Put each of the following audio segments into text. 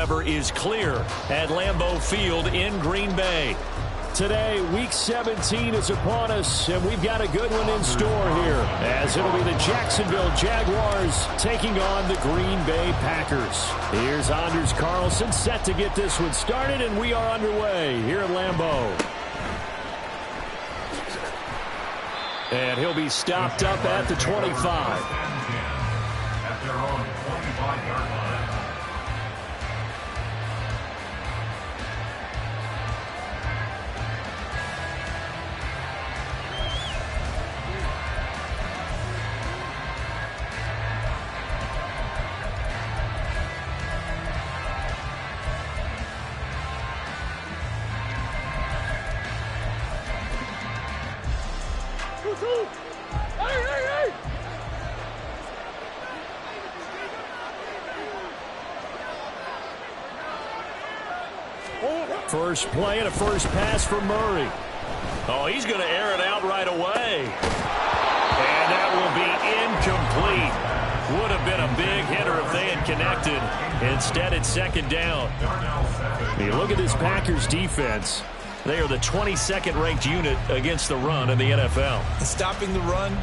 however, is clear at Lambeau Field in Green Bay. Today, Week 17 is upon us, and we've got a good one in store here, as it'll be the Jacksonville Jaguars taking on the Green Bay Packers. Here's Anders Carlson set to get this one started, and we are underway here at Lambeau. And he'll be stopped up at the 25. At their own 25-yard line. First play and a first pass for Murray. Oh, he's going to air it out right away. And that will be incomplete. Would have been a big hitter if they had connected. Instead, it's second down. You look at this Packers defense. They are the 22nd ranked unit against the run in the NFL. Stopping the run,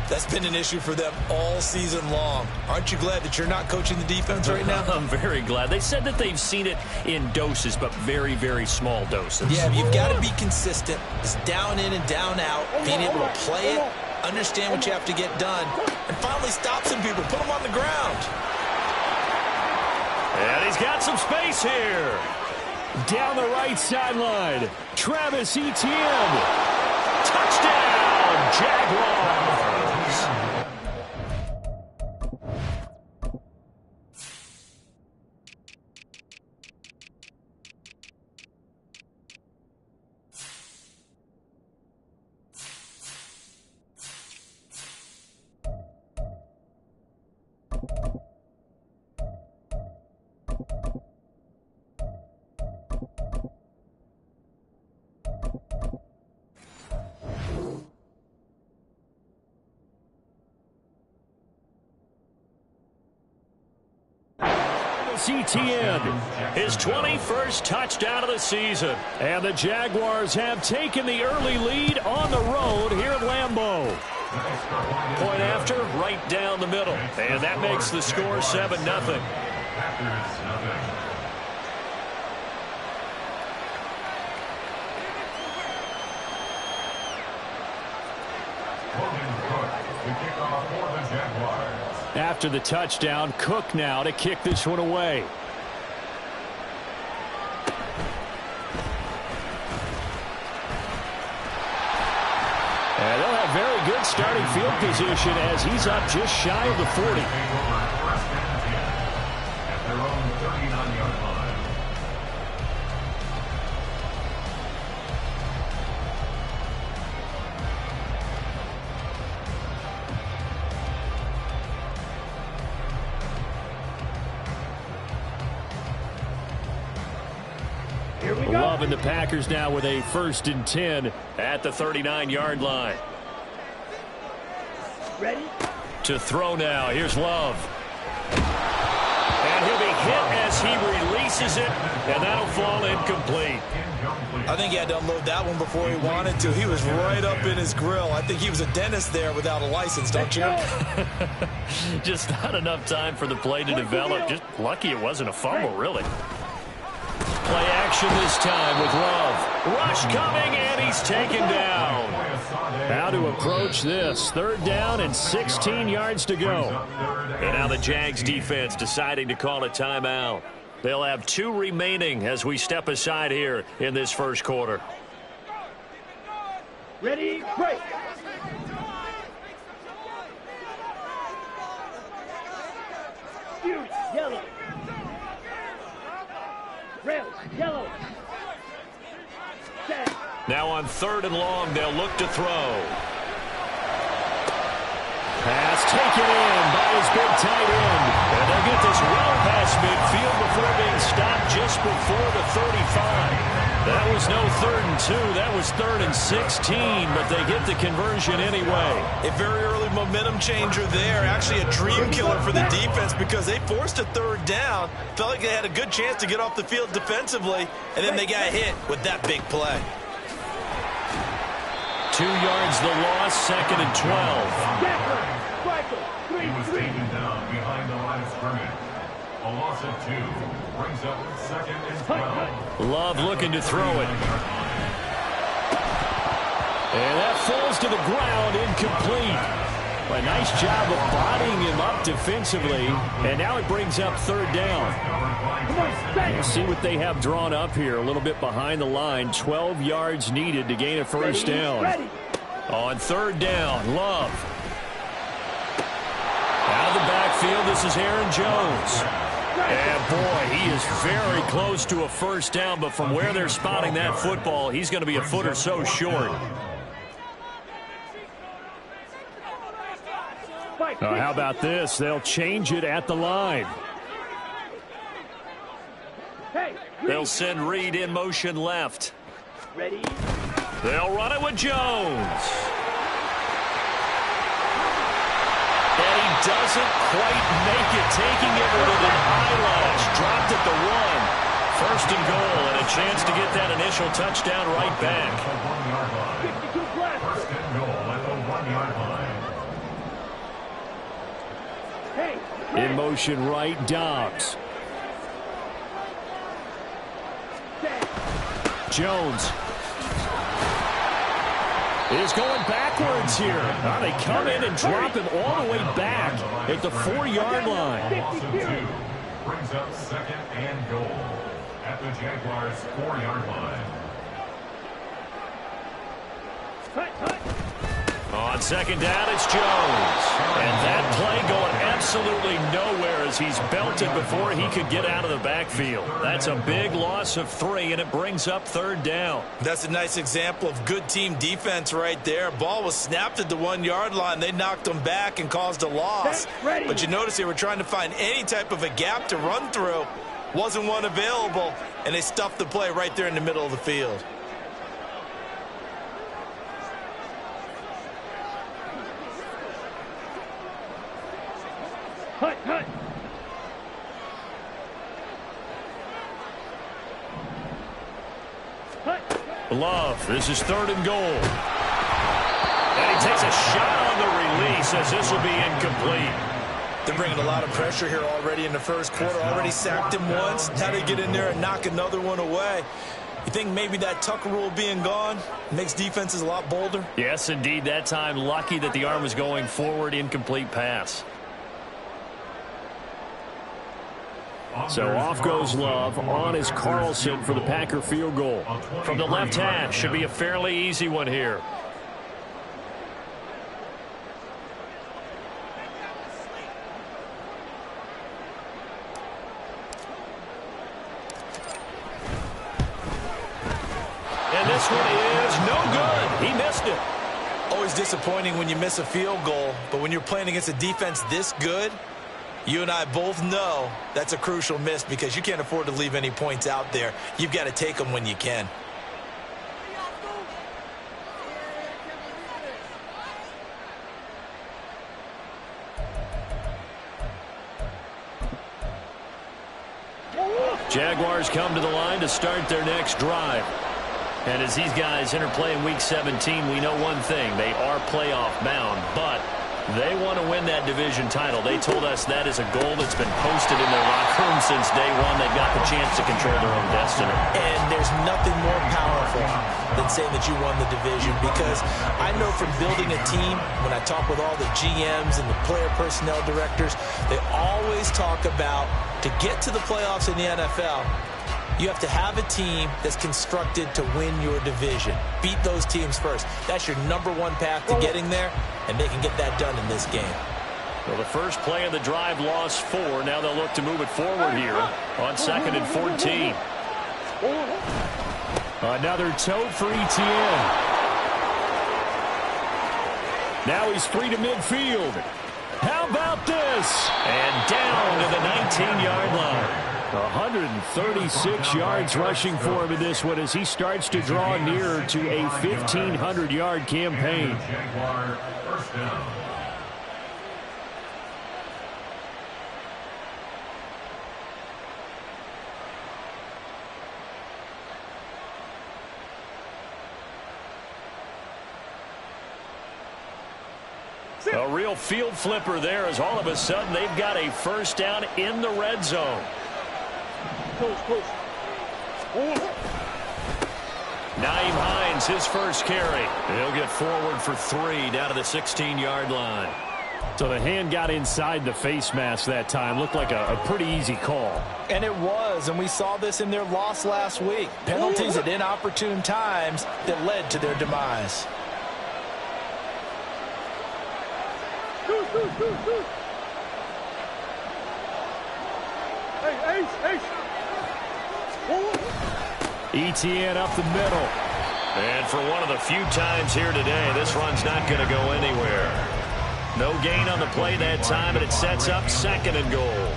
that's been an issue for them all season long. Aren't you glad that you're not coaching the defense right now? I'm very glad. They said that they've seen it in doses, but very, very small doses. Yeah, you've got to be consistent. It's down in and down out, being able to play it, understand what you have to get done, and finally stop some people, put them on the ground. And he's got some space here. Down the right sideline, Travis Etienne. Touchdown, Jaguars. Etienne, his 21st touchdown of the season. And the Jaguars have taken the early lead on the road here at Lambeau. Point after, right down the middle. And that makes the score 7-0. After the touchdown, Cook now to kick this one away. And they'll have very good starting field position as he's up just shy of the 40. At their own 39-yard line. Love and the Packers now with a 1st and 10 at the 39-yard line. Ready? To throw now. Here's Love. And he'll be hit as he releases it, and that'll fall incomplete. I think he had to unload that one before he wanted to. He was right up in his grill. I think he was a dentist there without a license, don't you? Just not enough time for the play to develop. Just lucky it wasn't a fumble, really. Play action this time with Love. Rush coming, and he's taken down. How to approach this. 3rd down and 16 yards to go. And now the Jags defense deciding to call a timeout. They'll have 2 remaining as we step aside here in this first quarter. Ready, break. Fuse, yellow. Rails, yellow. Set. Now on 3rd and long, they'll look to throw. Pass taken in by his big tight end. And they'll get this well past midfield before being stopped just before the 35. That was no 3rd and 2. That was 3rd and 16, but they get the conversion anyway. A very early momentum changer there. Actually a dream killer for the defense because they forced a 3rd down. Felt like they had a good chance to get off the field defensively, and then they got hit with that big play. 2 yards the loss, 2nd and 12. He was taken down behind the line of scrimmage. A loss of 2 brings up 2nd and 12. Love looking to throw it. And that falls to the ground, incomplete. A nice job of bodying him up defensively. And now it brings up 3rd down. We'll see what they have drawn up here. A little bit behind the line. 12 yards needed to gain a 1st down. On 3rd down, Love. Out of the backfield, this is Aaron Jones. And, boy, he is very close to a 1st down, but from where they're spotting that football, he's going to be a foot or so short. Now, how about this? They'll change it at the line. They'll send Reed in motion left. Ready? They'll run it with Jones. And he doesn't quite make it, taking it with an eyelash. Dropped at the 1. 1st and goal, and a chance to get that initial touchdown right back. 1st and goal at the 1-yard line. In motion right, Dobbs. Jones is going backwards here. Now they come in and drop him all the way back at the 4-yard line. Loss of 2 brings up 2nd and goal at the Jaguars' 4-yard line. On 2nd down, it's Jones. And that play going absolutely nowhere as he's belted before he could get out of the backfield. That's a big loss of 3, and it brings up 3rd down. That's a nice example of good team defense right there. Ball was snapped at the 1-yard line. They knocked him back and caused a loss. But you notice they were trying to find any type of a gap to run through. Wasn't one available, and they stuffed the play right there in the middle of the field. Hut. Love, this is 3rd and goal. And he takes a shot on the release as this will be incomplete. They're bringing a lot of pressure here already in the 1st quarter. Already sacked him once. Now they get in there and knock another one away. You think maybe that Tucker rule being gone makes defenses a lot bolder? Yes, indeed. That time, lucky that the arm was going forward, incomplete pass. So off goes Love. On is Carlson for the Packer field goal. From the left hash, should be a fairly easy one here. And this one is no good. He missed it. Always disappointing when you miss a field goal, but when you're playing against a defense this good, you and I both know that's a crucial miss because you can't afford to leave any points out there. You've got to take them when you can. Jaguars come to the line to start their next drive. And as these guys interplay in Week 17, we know one thing. They are playoff bound, but they want to win that division title. They told us that is a goal that's been posted in their locker room since day one. They've got the chance to control their own destiny. And there's nothing more powerful than saying that you won the division, because I know from building a team, when I talk with all the GMs and the player personnel directors, they always talk about to get to the playoffs in the NFL, you have to have a team that's constructed to win your division. Beat those teams first. That's your #1 path to getting there, and they can get that done in this game. Well, the first play of the drive lost 4. Now they'll look to move it forward here on 2nd and 14. Another tote for ETN. Now he's free to midfield. How about this? And down to the 19-yard line. 136 yards rushing for him in this one as he starts to draw nearer to a 1,500-yard campaign. Jaguar first down. A real field flipper there as all of a sudden they've got a first down in the red zone. Naeem Hines, his first carry. He'll get forward for 3 down to the 16-yard line. So the hand got inside the face mask that time. Looked like a pretty easy call. And it was, and we saw this in their loss last week. Penalties at inopportune times that led to their demise. ETN up the middle. And for one of the few times here today, this run's not going to go anywhere. No gain on the play that time, and it sets up 2nd and goal.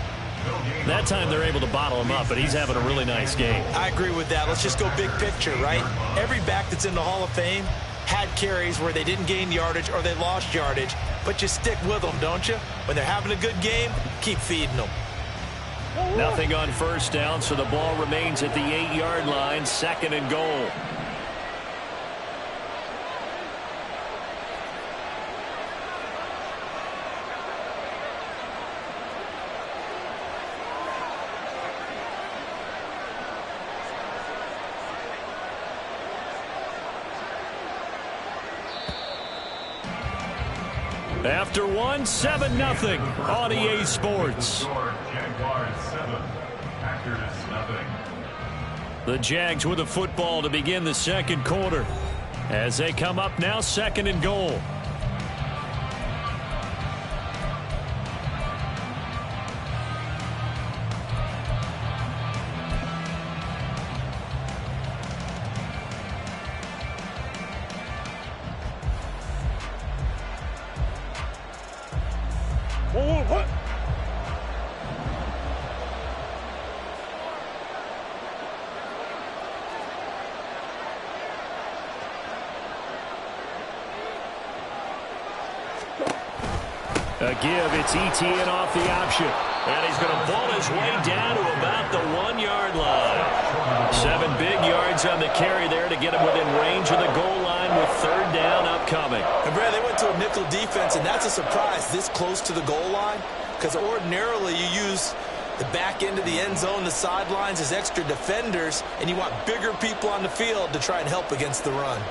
That time they're able to bottle him up, but he's having a really nice game. I agree with that. Let's just go big picture, right? Every back that's in the Hall of Fame had carries where they didn't gain yardage or they lost yardage, but you stick with them, don't you? When they're having a good game, keep feeding them. Nothing on first down, so the ball remains at the 8-yard line, 2nd and goal. After 7-0 on EA Sports. Jaguars 7, Packers nothing. The Jags with a football to begin the second quarter as they come up now 2nd and goal. A give, it's ETN off the option. And he's going to pull his way down to about the 1-yard line. 7 big yards on the carry there to get him within range of the goal line with 3rd down upcoming. And Brad, they went to a nickel defense, and that's a surprise this close to the goal line, because ordinarily you use the back end of the end zone, the sidelines as extra defenders, and you want bigger people on the field to try and help against the run.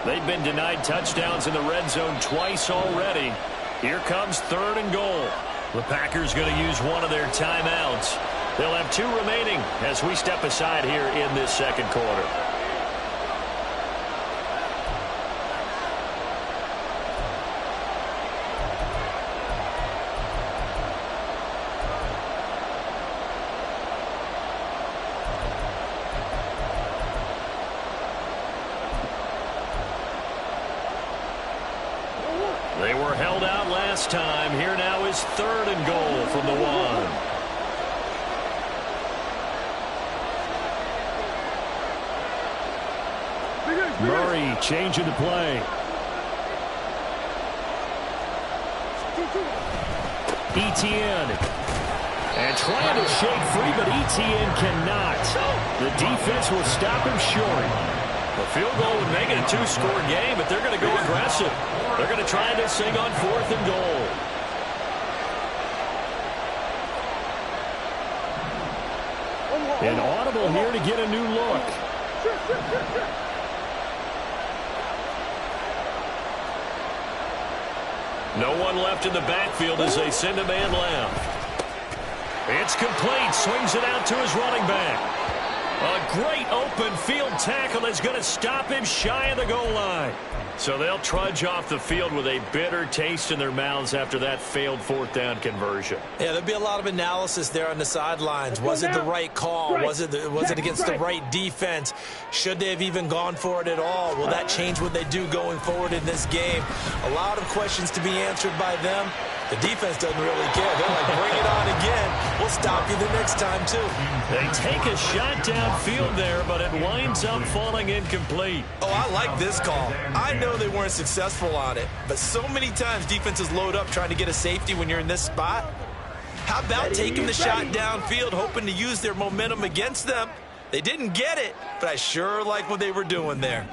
They've been denied touchdowns in the red zone twice already. Here comes 3rd and goal. The Packers going to use one of their timeouts. They'll have 2 remaining as we step aside here in this second quarter. They were held out last time. Here now is 3rd and goal from the 1. Murray changing the play. ETN. And trying to shake free, but ETN cannot. The defense will stop him short. A field goal would make it a 2-score game, but they're going to go aggressive. They're going to try this thing on 4th and goal. An audible here to get a new look. No one left in the backfield as they send a man left. It's complete. Swings it out to his running back. A great open field tackle is going to stop him shy of the goal line. So they'll trudge off the field with a bitter taste in their mouths after that failed 4th down conversion. Yeah, there'll be a lot of analysis there on the sidelines. Was it the right call? Was it against the right defense? Should they have even gone for it at all? Will that change what they do going forward in this game? A lot of questions to be answered by them. The defense doesn't really care. They're like, bring it on again. We'll stop you the next time, too. They take a shot downfield there, but it winds up falling incomplete. Oh, I like this call. I know they weren't successful on it, but so many times defenses load up trying to get a safety when you're in this spot. How about taking the shot downfield, hoping to use their momentum against them? They didn't get it, but I sure like what they were doing there.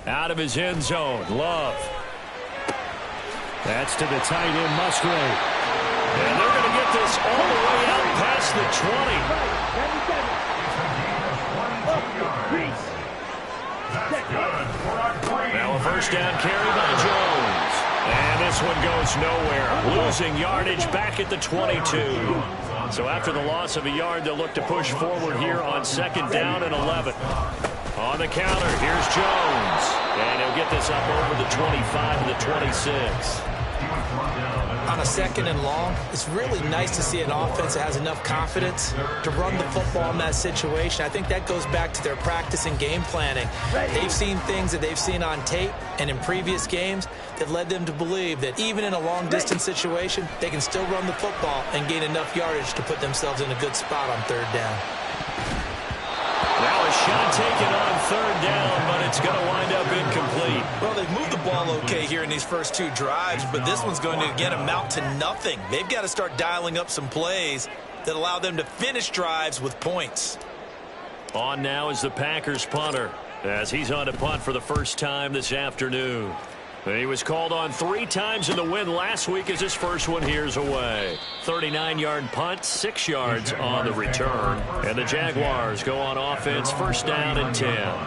Out of his end zone, Love. That's to the tight end, Musgrave. And they're going to get this all the way out past the 20. Now a first down carry by Jones. And this one goes nowhere. Losing yardage back at the 22. So after the loss of a yard, they'll look to push forward here on second down and 11. On the counter, here's Jones. And he'll get this up over the 25 and the 26. On a second and long, it's really nice to see an offense that has enough confidence to run the football in that situation. I think that goes back to their practice and game planning. They've seen things that they've seen on tape and in previous games that led them to believe that even in a long-distance situation, they can still run the football and gain enough yardage to put themselves in a good spot on third down. Now a shot taken on third down, but it's going to wind up incomplete. Well, they've moved the ball okay here in these first two drives, but this one's going to, again, amount to nothing. They've got to start dialing up some plays that allow them to finish drives with points. On now is the Packers punter, as he's on to punt for the first time this afternoon. He was called on 3 times in the win last week as his first one here's away. 39-yard punt, 6 yards on the return. And the Jaguars go on offense, first down and 10.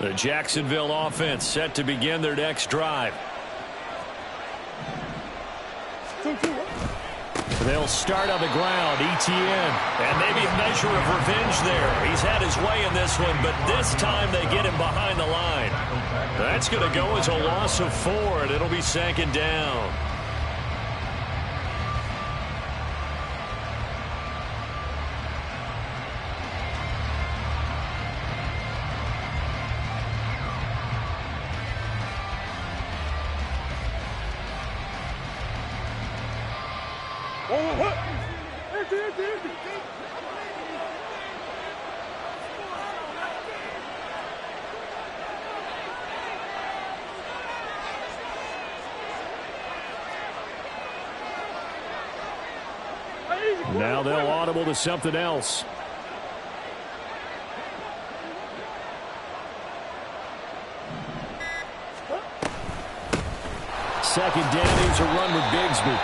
The Jacksonville offense set to begin their next drive. They'll start on the ground, Etienne. And maybe a measure of revenge there. He's had his way in this one, but this time they get him behind the line. That's going to go as a loss of 4, and it'll be second down. Now they'll audible to something else. Second down, here's a run with Bigsby.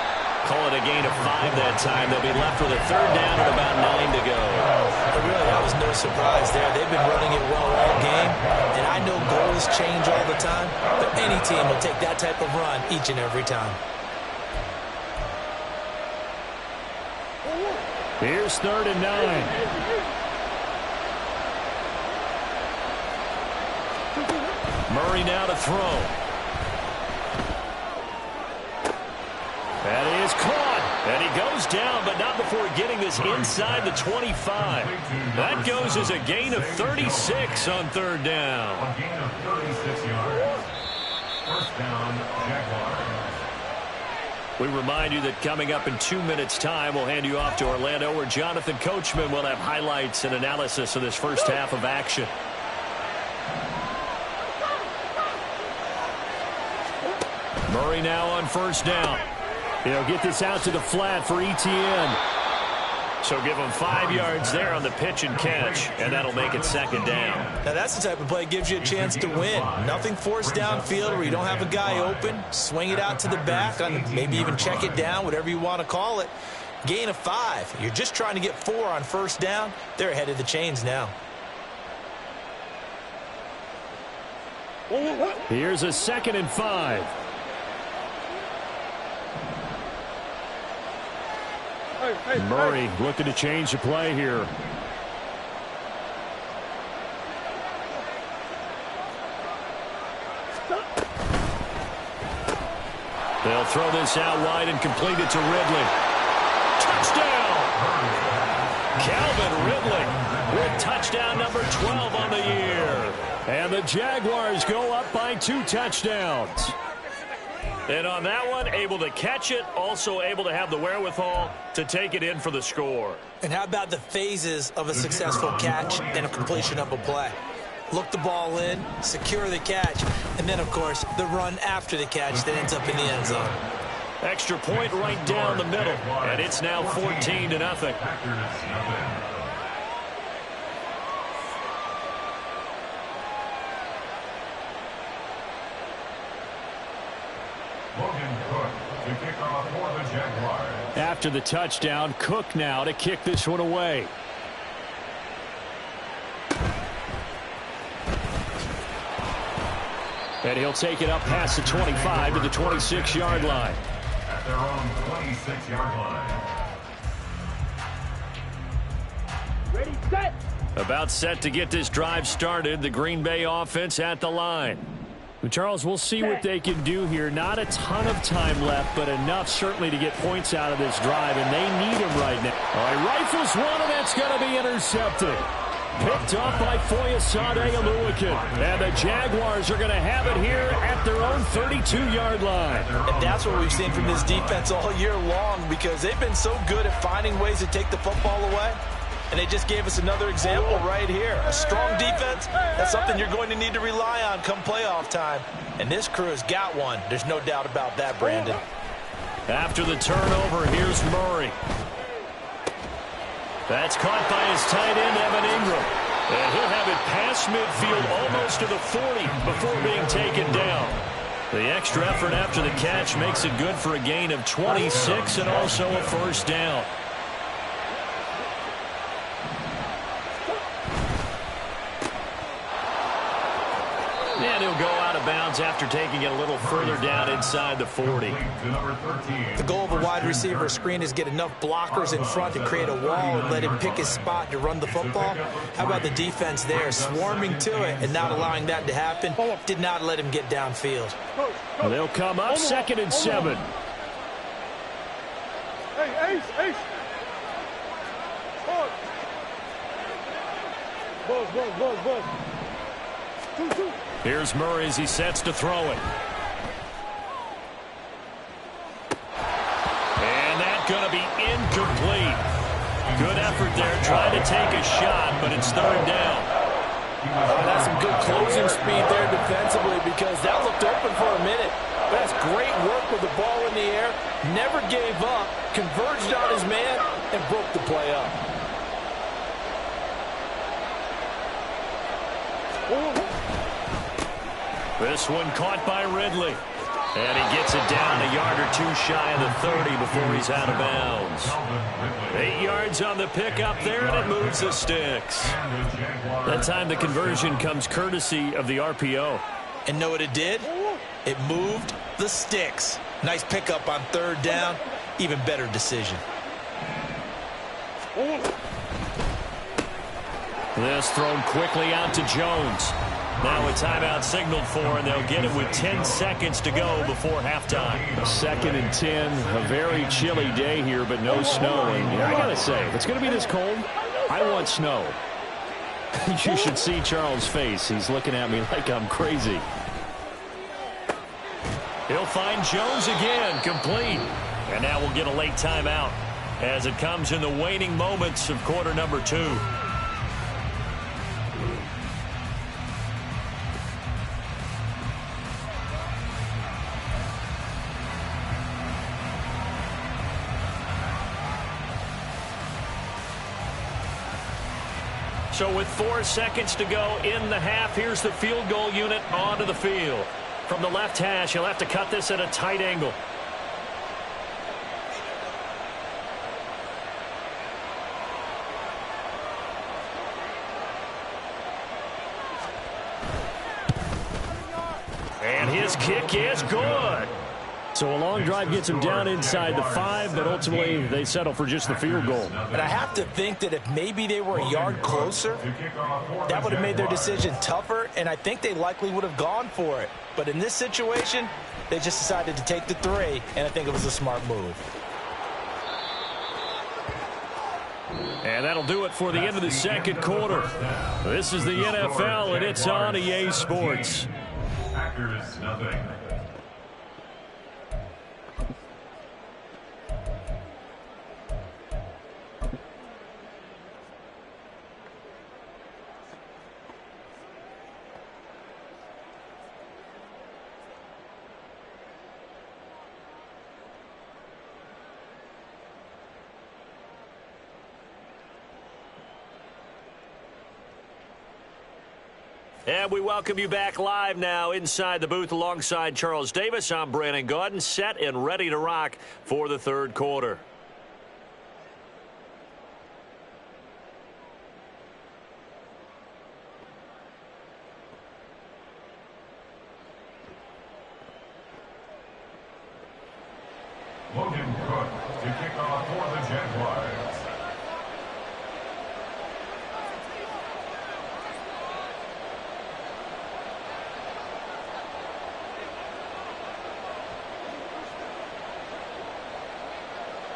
Call it a gain of 5 that time. They'll be left with a third down and about 9 to go. But really, that was no surprise there. They've been running it well all game, and I know goals change all the time, but any team will take that type of run each and every time. Here's third and 9. Murray now to throw. That is caught. And he goes down, but not before getting this inside the 25. That goes as a gain of 36 on third down. A gain of 36 yards. First down, Jaguars. We remind you that coming up in 2 minutes' time, we'll hand you off to Orlando, where Jonathan Coachman will have highlights and analysis of this first half of action. Murray now on first down. He'll get this out to the flat for Etienne. So give him 5 yards there on the pitch and catch, and that'll make it second down. Now, that's the type of play that gives you a chance to win. Nothing forced downfield where you don't have a guy open. Swing it out to the back, maybe even check it down, whatever you want to call it. Gain of 5. You're just trying to get 4 on first down. They're ahead of the chains now. Here's a second and 5. Murray looking to change the play here. They'll throw this out wide and complete it to Ridley. Touchdown! Calvin Ridley with touchdown number 12 on the year. And the Jaguars go up by 2 touchdowns. And on that one, able to catch it, also able to have the wherewithal to take it in for the score. And how about the phases of a successful catch and a completion of a play? Look the ball in, secure the catch, and then, of course, the run after the catch that ends up in the end zone. Extra point right down the middle, and it's now 14-0. After the touchdown, Cook now to kick this one away. And he'll take it up past the 25 to the 26-yard line. At their own 26-yard line. Ready, set. About set to get this drive started. The Green Bay offense at the line. Charles, we'll see what they can do here. Not a ton of time left, but enough certainly to get points out of this drive, and they need them right now. All right, rifles one, and that's going to be intercepted. Picked off by Foyesade Oluwakin. And the Jaguars are going to have it here at their own 32-yard line. And that's what we've seen from this defense all year long, because they've been so good at finding ways to take the football away. And they just gave us another example right here. A strong defense, that's something you're going to need to rely on come playoff time. And this crew has got one. There's no doubt about that, Brandon. After the turnover, here's Murray. That's caught by his tight end, Evan Ingram. And he'll have it past midfield almost to the 40 before being taken down. The extra effort after the catch makes it good for a gain of 26 and also a first down. And he'll go out of bounds after taking it a little further down inside the 40. The goal of a wide receiver screen is get enough blockers in front to create a wall and let him pick his spot to run the football. How about the defense there, swarming to it and not allowing that to happen? Did not let him get downfield. They'll come up 2nd and 7. Hey, Ace. Buzz. Here's Murray as he sets to throw it. And that's going to be incomplete. Good effort there, trying to take a shot, but it's 3rd down. That's some good closing speed there defensively, because that looked open for a minute. But that's great work with the ball in the air. Never gave up, converged on his man, and broke the play up. This one caught by Ridley. And he gets it down a yard or two shy of the 30 before he's out of bounds. 8 yards on the pickup there, and it moves the sticks. That time the conversion comes courtesy of the RPO. And know what it did? It moved the sticks. Nice pickup on 3rd down. Even better decision. This thrown quickly out to Jones. Now a timeout signaled for, and they'll get it with 10 seconds to go before halftime. 2nd and 10, a very chilly day here, but no snow. And I got to say, if it's going to be this cold, I want snow. You should see Charles' face. He's looking at me like I'm crazy. He'll find Jones again, complete. And now we'll get a late timeout as it comes in the waning moments of quarter number 2. So with 4 seconds to go in the half, here's the field goal unit onto the field. From the left hash, he'll have to cut this at a tight angle. And his kick is good. So a long drive gets him down inside the 5, but ultimately they settle for just the field goal. And I have to think that if maybe they were a yard closer, that would have made their decision tougher, and I think they likely would have gone for it. But in this situation, they just decided to take the 3, and I think it was a smart move. And that'll do it for the end of the second quarter. This is the NFL, and it's on EA Sports. Packers, nothing. And we welcome you back live now inside the booth alongside Charles Davis. I'm Brandon Gaudin, set and ready to rock for the third quarter. Logan Cook to kick off for the Jaguars.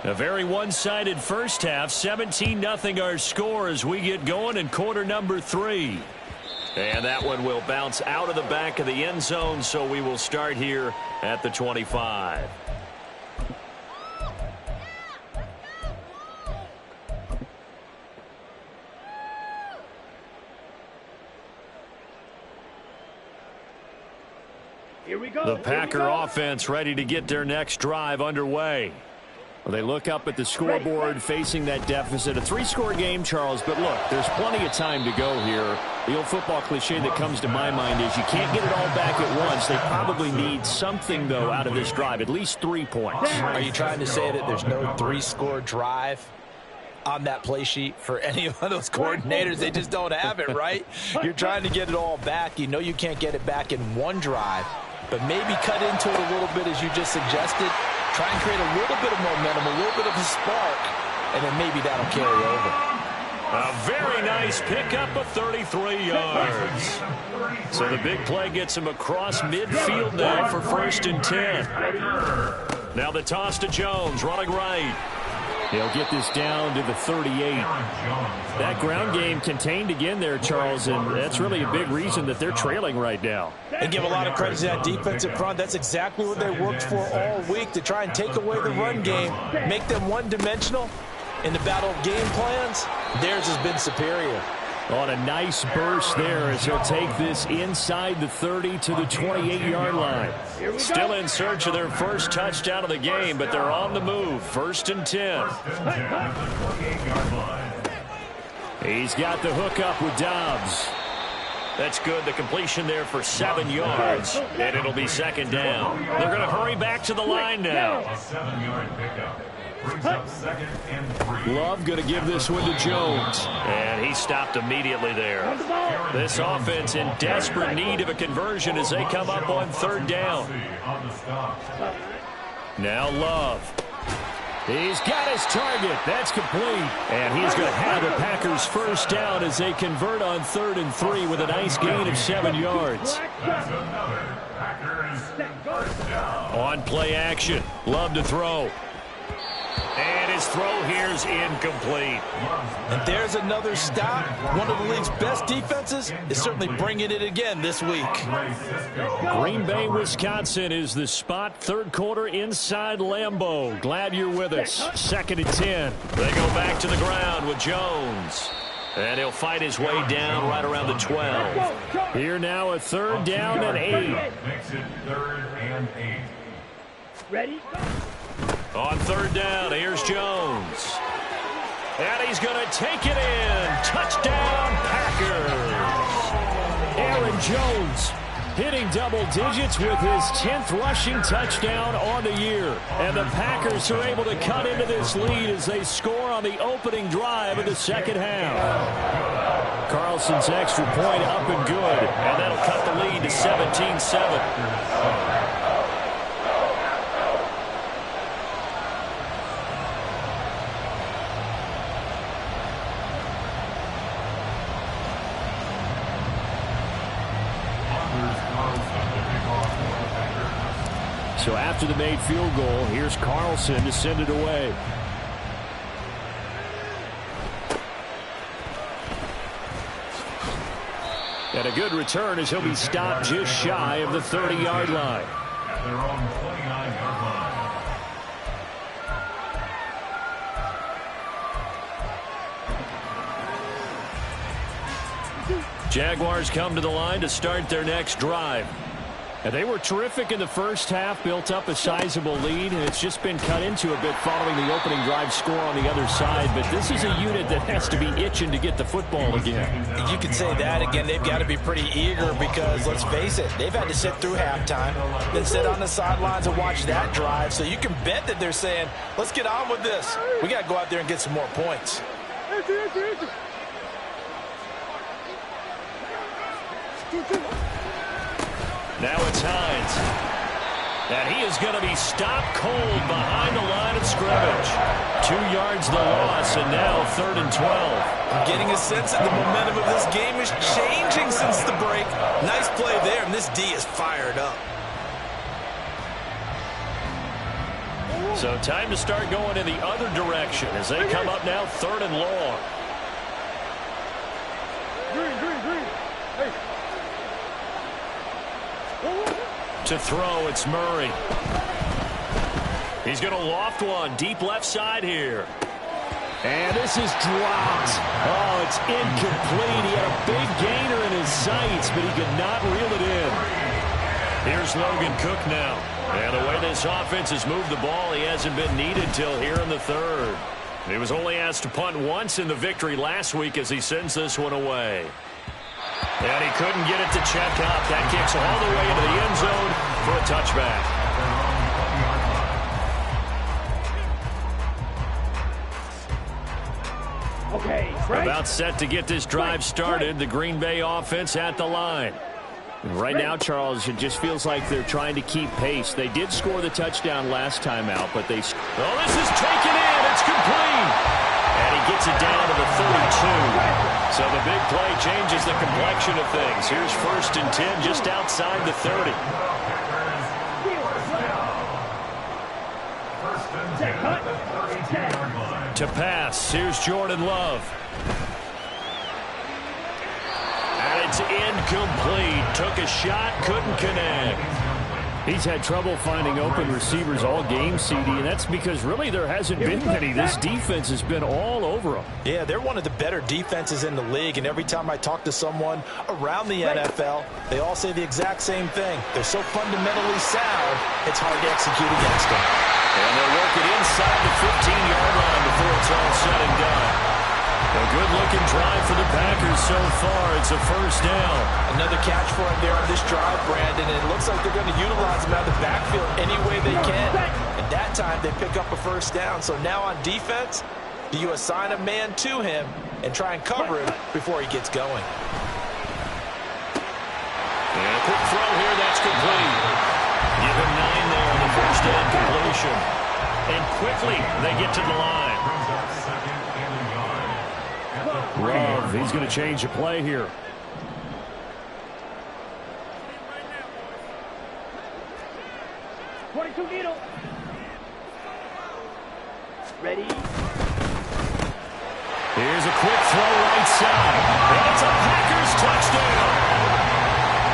A very one-sided first half. 17-0 our score as we get going in quarter number 3. And that one will bounce out of the back of the end zone, so we will start here at the 25. Here we go. The Packer offense ready to get their next drive underway. Well, they look up at the scoreboard facing that deficit. A 3-score game, Charles, but look, there's plenty of time to go here. The old football cliche that comes to my mind is you can't get it all back at once. They probably need something, though, out of this drive, at least 3 points. Are you trying to say that there's no 3-score drive on that play sheet for any of those coordinators? They just don't have it, right? You're trying to get it all back. You know you can't get it back in one drive, but maybe cut into it a little bit as you just suggested. Try and create a little bit of momentum, a little bit of a spark, and then maybe that'll carry over. A very nice pickup of 33 yards. So the big play gets him across midfield now for 1st and 10. Now the toss to Jones, running right. He'll get this down to the 38. That ground game contained again there, Charles, and that's really a big reason that they're trailing right now. And give a lot of credit to that defensive front. That's exactly what they worked for all week, to try and take away the run game, make them one-dimensional. In the battle of game plans, theirs has been superior. On a nice burst there as he'll take this inside the 30 to the 28-yard line. Still in search of their first touchdown of the game, but they're on the move. 1st and 10. He's got the hook up with Dobbs. That's good. The completion there for 7 yards, and it'll be 2nd down. They're going to hurry back to the line now. A 7-yard pickup. Brings up 2nd and 3. Love going to give this one to Jones. And he stopped immediately there. This offense in desperate need of a conversion as they come up on 3rd down. Now Love. He's got his target. That's complete. And he's going to have the Packers 1st down as they convert on 3rd and 3 with a nice gain of 7 yards. That's another Packers 1st down. On play action. Love to throw. And his throw here is incomplete. And there's another stop. One of the league's best defenses is certainly bringing it again this week. Green Bay, Wisconsin is the spot. 3rd quarter inside Lambeau. Glad you're with us. 2nd and 10. They go back to the ground with Jones. And he'll fight his way down right around the 12. Here now a 3rd down and 8. Makes it 3rd and 8. Ready? On 3rd down, here's Jones. And he's going to take it in. Touchdown, Packers. Aaron Jones hitting double digits with his 10th rushing touchdown on the year. And the Packers are able to cut into this lead as they score on the opening drive of the 2nd half. Carlson's extra point up and good. And that'll cut the lead to 17-7. So after the made field goal, here's Carlson to send it away. And a good return as he'll be stopped just shy of the 30-yard line. At their own 29-yard line. Jaguars come to the line to start their next drive. And they were terrific in the first half, built up a sizable lead, and it's just been cut into a bit following the opening drive score on the other side. But this is a unit that has to be itching to get the football again. You can say that again. They've got to be pretty eager because, let's face it, they've had to sit through halftime, then sit on the sidelines and watch that drive. So you can bet that they're saying, let's get on with this. We got to go out there and get some more points. Now it's Hines. And he is going to be stopped cold behind the line of scrimmage. 2 yards the loss, and now 3rd and 12. I'm getting a sense that the momentum of this game is changing since the break. Nice play there, and this D is fired up. So time to start going in the other direction as they come up now 3rd and long. To throw, it's Murray. He's going to loft one deep left side here. And this is dropped. Oh, it's incomplete. He had a big gainer in his sights, but he could not reel it in. Here's Logan Cook now. And the way this offense has moved the ball, he hasn't been needed till here in the 3rd. He was only asked to punt once in the victory last week as he sends this one away. And he couldn't get it to check up. That kicks all the way into the end zone for a touchback. Okay, right. About set to get this drive started. The Green Bay offense at the line. And right now, Charles, it just feels like they're trying to keep pace. They did score the touchdown last time out, but they... Oh, this is taken in. It's complete. And he gets it down to the 32. So the big play changes the complexion of things. Here's 1st and 10 just outside the 30. To pass, here's Jordan Love. And it's incomplete. Took a shot, couldn't connect. He's had trouble finding open receivers all game, CD, and that's because really there hasn't been many. This defense has been all over them. Yeah, they're one of the better defenses in the league, and every time I talk to someone around the NFL, they all say the exact same thing. They're so fundamentally sound, it's hard to execute against them. And they'll work it inside the 15-yard line before it's all said and done. A good-looking drive for the Packers so far. It's a 1st down. Another catch for him there on this drive, Brandon. And it looks like they're going to utilize him out of the backfield any way they can. And that time they pick up a 1st down. So now on defense, do you assign a man to him and try and cover him before he gets going? And a quick throw here. That's complete. Give him 9 there on the 1st down completion. And quickly they get to the line. Love, he's going to change the play here. Ready? Here's a quick throw right side. And it's a Packers touchdown.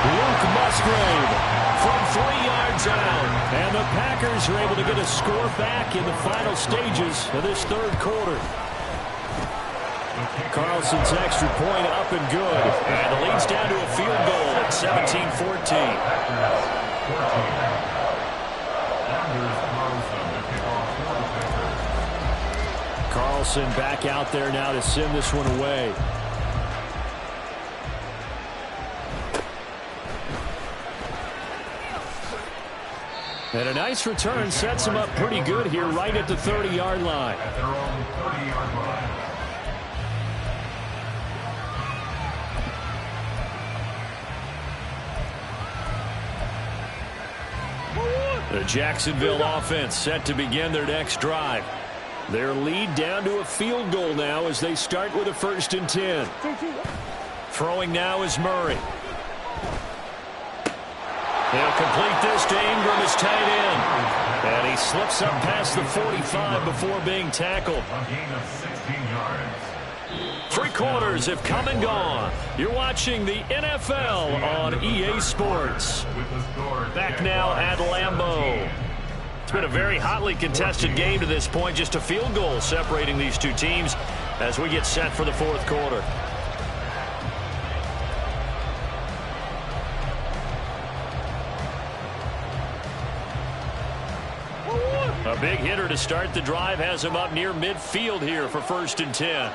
Luke Musgrave from 3 yards out. And the Packers are able to get a score back in the final stages of this 3rd quarter. Carlson's extra point up and good. And it leads down to a field goal at 17-14. Carlson back out there now to send this one away. And a nice return sets him up pretty good here right at the 30-yard line. At their own 30-yard line. The Jacksonville offense set to begin their next drive. Their lead down to a field goal now as they start with a 1st and 10. Throwing now is Murray. He'll complete this to Ingram as tight end. And he slips up past the 45 before being tackled. A gain of 16 yards. Three quarters have come and gone. You're watching the NFL on EA Sports. Back now at Lambeau. It's been a very hotly contested game to this point. Just a field goal separating these two teams as we get set for the fourth quarter. A big hitter to start the drive has him up near midfield here for 1st and 10.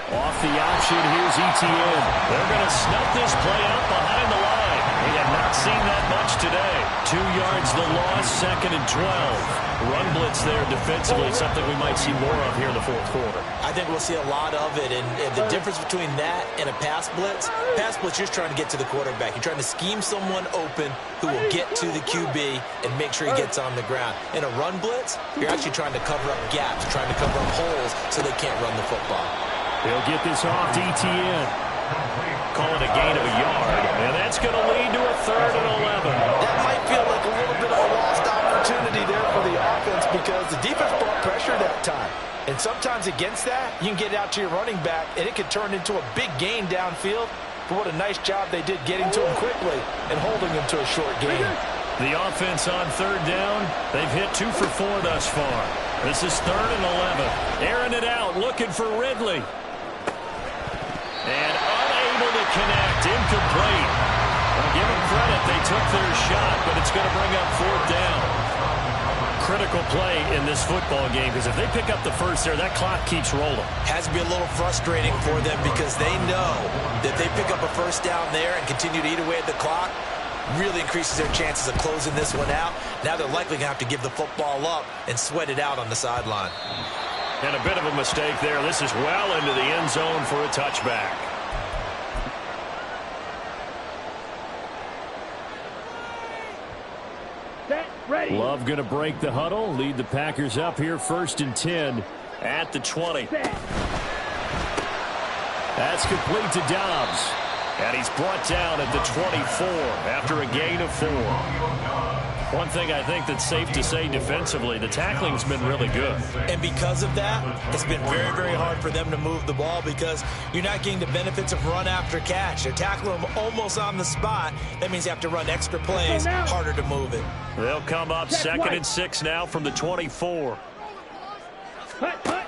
Off the option, here's Etienne. They're going to snuff this play out behind the line. We have not seen that much today. 2 yards the loss, 2nd and 12. Run blitz there defensively, something we might see more of here in the fourth quarter. I think we'll see a lot of it, and the difference between that and a pass blitz, you're just trying to get to the quarterback. You're trying to scheme someone open who will get to the QB and make sure he gets on the ground. In a run blitz, you're actually trying to cover up gaps, trying to cover up holes so they can't run the football. They'll get this off to Etienne. Call it a gain of a yard, and that's going to lead to a 3rd and 11. That might feel like a little bit of a lost opportunity there for the offense because the defense brought pressure that time. And sometimes against that, you can get it out to your running back, and it can turn into a big gain downfield. But what a nice job they did getting to him quickly and holding him to a short gain. The offense on 3rd down, they've hit 2 for 4 thus far. This is 3rd and 11. Airing it out, looking for Ridley. And unable to connect, incomplete. Well, give them credit, they took their shot, but it's going to bring up 4th down. Critical play in this football game because if they pick up the first there, that clock keeps rolling. Has to be a little frustrating for them because they know that they pick up a 1st down there and continue to eat away at the clock, really increases their chances of closing this one out. Now they're likely going to have to give the football up and sweat it out on the sideline. And a bit of a mistake there. This is well into the end zone for a touchback. Set, ready. Love going to break the huddle, lead the Packers up here 1st and 10 at the 20. Set. That's complete to Dobbs. And he's brought down at the 24 after a gain of 4. One thing I think that's safe to say defensively, the tackling's been really good. And because of that, it's been very, very hard for them to move the ball because you're not getting the benefits of run after catch. They're tackling them almost on the spot. That means you have to run extra plays, harder to move it. They'll come up 2nd and 6 now from the 24. Hut, hut.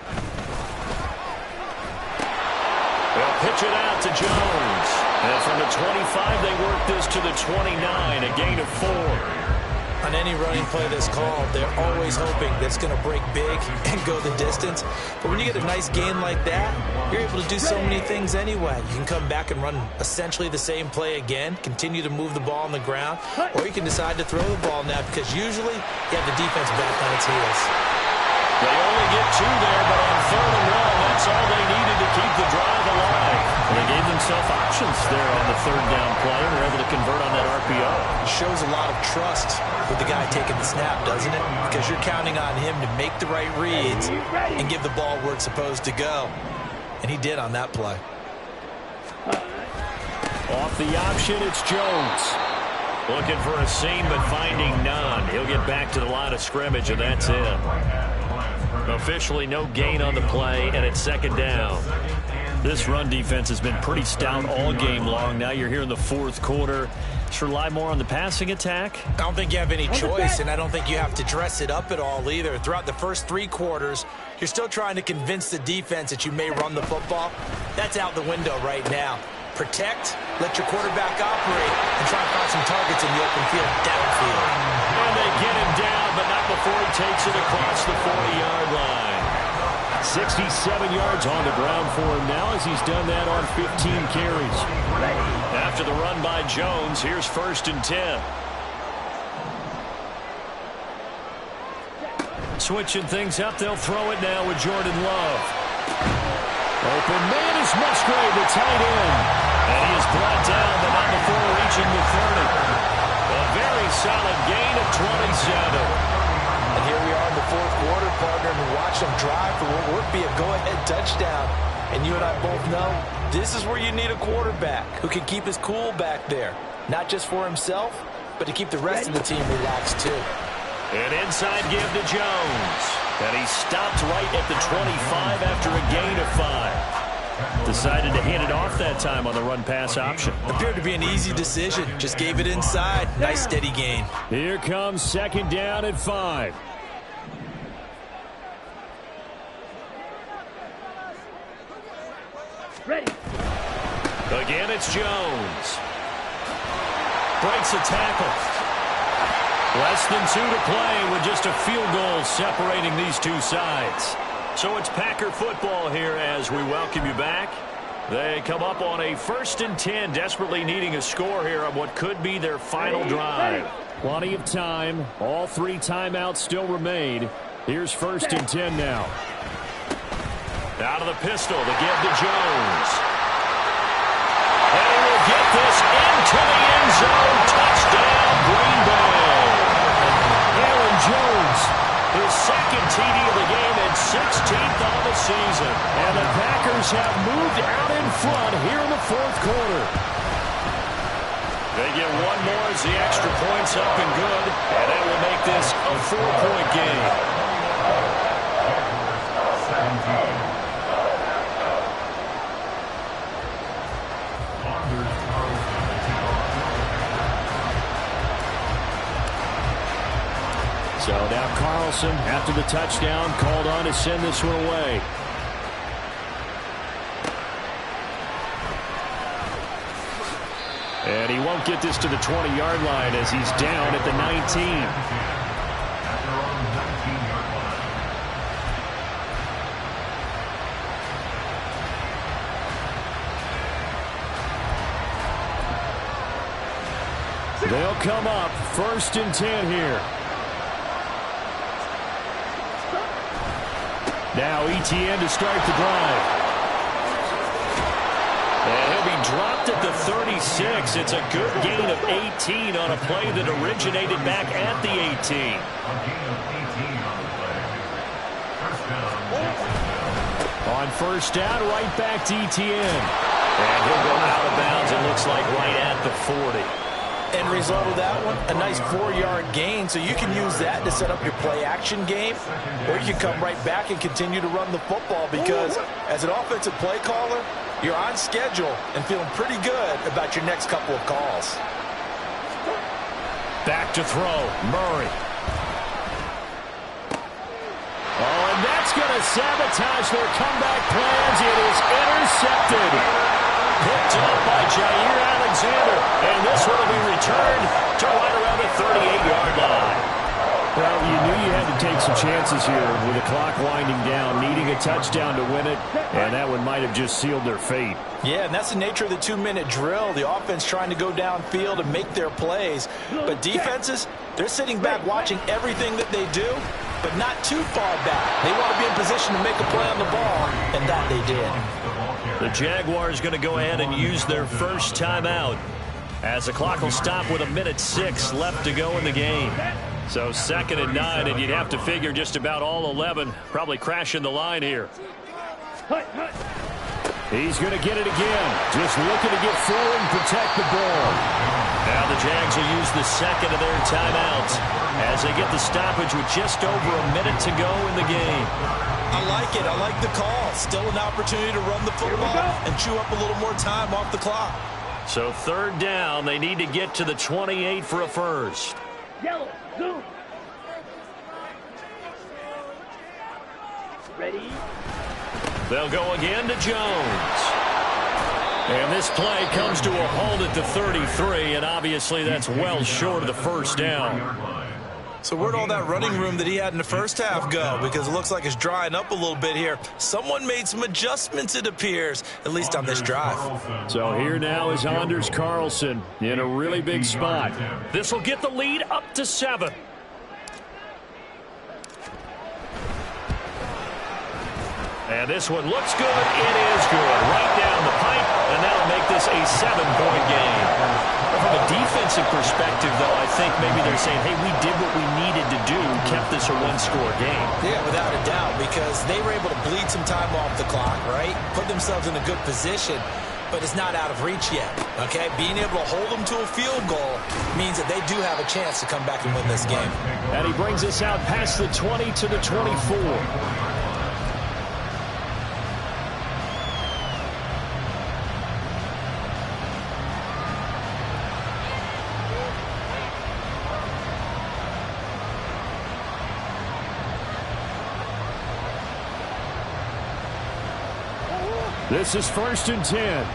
They'll pitch it out to Jones. And from the 25, they work this to the 29, a gain of 4. On any running play that's called, they're always hoping that it's going to break big and go the distance. But when you get a nice gain like that, you're able to do so many things anyway. You can come back and run essentially the same play again, continue to move the ball on the ground, or you can decide to throw the ball now because usually you have the defense back on its heels. They only get 2 there, but on 3rd and 1, that's all they needed to keep the drive alive. They gave themselves options there on the 3rd down play and were able to convert on that RPO. It shows a lot of trust with the guy taking the snap, doesn't it? Because you're counting on him to make the right reads and give the ball where it's supposed to go. And he did on that play. Off the option, it's Jones. Looking for a seam, but finding none. He'll get back to the line of scrimmage, and that's it. Officially no gain on the play, and it's 2nd down. This run defense has been pretty stout all game long. Now you're here in the fourth quarter. Should rely more on the passing attack? I don't think you have any choice, and I don't think you have to dress it up at all either. Throughout the first 3 quarters, you're still trying to convince the defense that you may run the football. That's out the window right now. Protect, let your quarterback operate, and try and find some targets in the open field downfield. And they get him down, but not before he takes it across the 40-yard line. 67 yards on the ground for him now as he's done that on 15 carries. After the run by Jones, here's 1st and 10. Switching things up, they'll throw it now with Jordan Love. Open man is Musgrave, the tight end. And he is brought down, but not before reaching the 30. A very solid gain of 27. And here we are in the fourth quarter, partner, and watch them drive for what would be a go-ahead touchdown. And you and I both know this is where you need a quarterback who can keep his cool back there. Not just for himself, but to keep the rest of the team relaxed too. An inside give to Jones. And he stopped right at the 25 after a gain of 5. Decided to hand it off that time on the run-pass option. Appeared to be an easy decision. Just gave it inside. Nice steady gain. Here comes 2nd down and 5. Ready. Again, it's Jones. Breaks a tackle. Less than 2 to play with just a field goal separating these two sides. So it's Packer football here as we welcome you back. They come up on a 1st and 10, desperately needing a score here on what could be their final drive. Plenty of time. All 3 timeouts still remain. Here's 1st and 10 now. Out of the pistol to give to Jones. And he will get this into the end zone. Touchdown, Green Bay. Aaron Jones, his 2nd TD of the game and 16th on the season. And the Packers have moved out in front here in the 4th quarter. They get one more as the extra point's up and good. And that will make this a 4-point game. 17. So now Carlson, after the touchdown, called on to send this one away. And he won't get this to the 20-yard line as he's down at the 19. They'll come up 1st and 10 here. Now Etienne to start the drive. And he'll be dropped at the 36. It's a good gain of 18 on a play that originated back at the 18. On 1st down, right back to Etienne. And he'll go out of bounds, it looks like, right at the 40. End result of that one, a nice 4-yard gain, so you can use that to set up your play-action game, or you can come right back and continue to run the football because as an offensive play caller, you're on schedule and feeling pretty good about your next couple of calls. Back to throw, Murray. Oh, and that's going to sabotage their comeback plans. It is intercepted. Picked up by Jair Alexander, and this one will be returned to right around the 38-yard line. Well, you knew you had to take some chances here with the clock winding down, needing a touchdown to win it, and that one might have just sealed their fate. Yeah, and that's the nature of the 2-minute drill. The offense trying to go downfield and make their plays, but defenses, they're sitting back watching everything that they do, but not too far back. They want to be in position to make a play on the ball, and that they did. The Jaguars going to go ahead and use their first timeout as the clock will stop with 1:06 left to go in the game. So 2nd and 9, and you'd have to figure just about all 11 probably crashing the line here. He's going to get it again. Just looking to get forward and protect the ball. Now the Jags will use the 2nd of their timeouts as they get the stoppage with just over a minute to go in the game. I like it. I like the call. Still an opportunity to run the football and chew up a little more time off the clock. So 3rd down, they need to get to the 28 for a first. Yellow, zoom. Ready. They'll go again to Jones. And this play comes to a halt at the 33, and obviously that's well short of the 1st down. So where'd all that running room that he had in the first half go? Because it looks like it's drying up a little bit here. Someone made some adjustments, it appears, at least on this drive. So here now is Anders Carlson in a really big spot. This will get the lead up to 7. And this one looks good. It is good. Right down the pipe, and that'll make this a 7-point game. From a defensive perspective, though, I think maybe they're saying, hey, we did what we needed to do, kept this a 1-score game. Yeah, without a doubt, because they were able to bleed some time off the clock, right? Put themselves in a good position. but it's not out of reach yet, okay? Being able to hold them to a field goal means that they do have a chance to come back and win this game. And he brings us out past the 20 to the 24. This is 1st and 10.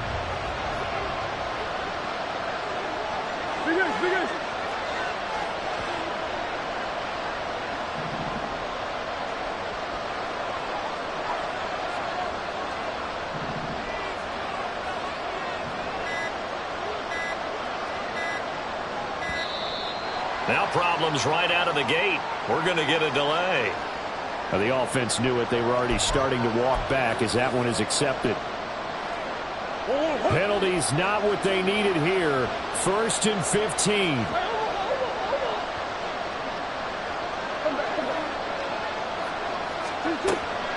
Now problems right out of the gate. We're going to get a delay. The offense knew it. They were already starting to walk back as that one is accepted. Penalties not what they needed here. 1st and 15.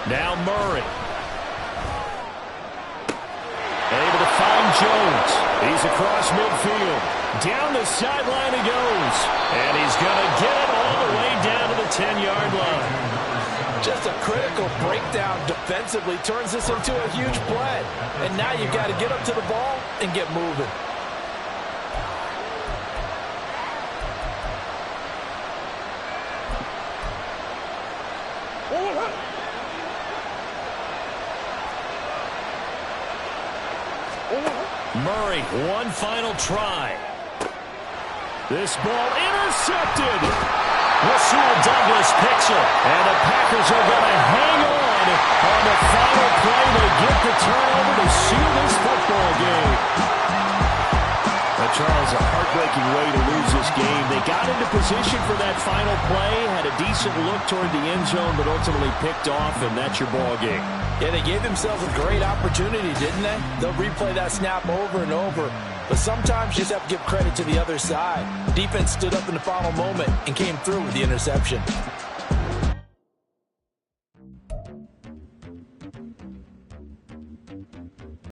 Now Murray. Able to find Jones. He's across midfield. Down the sideline he goes. And he's going to get it all the way down to the 10-yard line. Just a critical breakdown defensively turns this into a huge play. And now you've got to get up to the ball and get moving. Murray, one final try. This ball intercepted. Rasul Douglas picks it. And the Packers are going to hang on the final play. They get the turnover to seal this football game. Charles, a heartbreaking way to lose this game. They got into position for that final play, had a decent look toward the end zone, but ultimately picked off, and that's your ball game. Yeah, they gave themselves a great opportunity, didn't they? They'll replay that snap over and over. But sometimes you just have to give credit to the other side. Defense stood up in the final moment and came through with the interception.